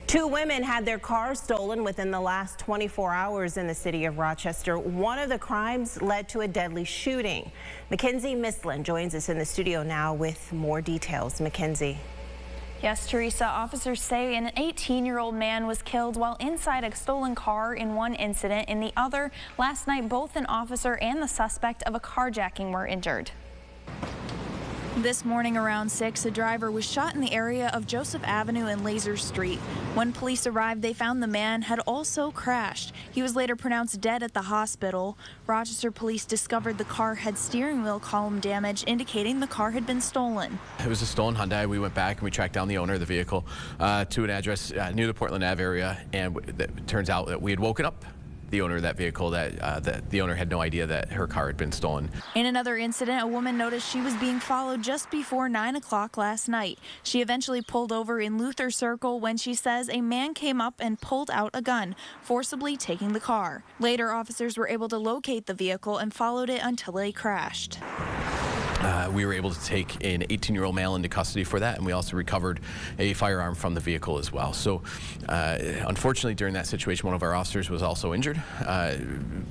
Two women had their cars stolen within the last 24 hours in the city of Rochester. One of the crimes led to a deadly shooting. Mackenzie Mislin joins us in the studio now with more details. Mackenzie. Yes, Teresa, officers say an 18-year-old man was killed while inside a stolen car in one incident. In the other, last night, both an officer and the suspect of a carjacking were injured. This morning around 6, a driver was shot in the area of Joseph Avenue and Laser Street. When police arrived, they found the man had also crashed. He was later pronounced dead at the hospital. Rochester police discovered the car had steering wheel column damage, indicating the car had been stolen. It was a stolen Hyundai. We went back and we tracked down the owner of the vehicle to an address near the Portland Ave area, and it turns out that we had woken up the owner of that vehicle, that the owner had no idea that her car had been stolen. In another incident, a woman noticed she was being followed just before 9 o'clock last night. She eventually pulled over in Luther Circle when she says a man came up and pulled out a gun, forcibly taking the car. Later, officers were able to locate the vehicle and followed it until they crashed. We were able to take an 18-year-old male into custody for that, and we also recovered a firearm from the vehicle as well. So unfortunately, during that situation, one of our officers was also injured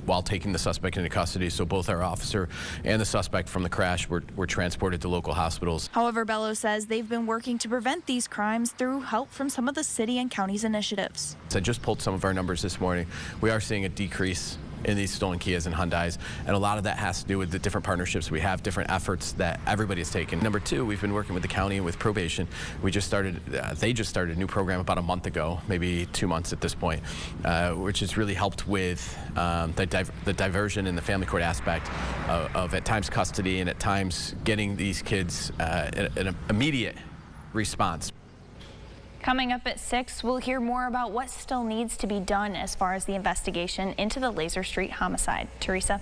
while taking the suspect into custody. So both our officer and the suspect from the crash were transported to local hospitals. However, Bello says they've been working to prevent these crimes through help from some of the city and county's initiatives. So I just pulled some of our numbers this morning. We are seeing a decrease in these stolen Kias and Hyundais, and a lot of that has to do with the different partnerships we have, different efforts that everybody has taken. Number two, we've been working with the county and with probation. We just started, they just started a new program about a month ago, maybe 2 months at this point, which has really helped with the diversion and the family court aspect of at times custody and at times getting these kids an immediate response. Coming up at 6, we'll hear more about what still needs to be done as far as the investigation into the Laser Street homicide. Teresa.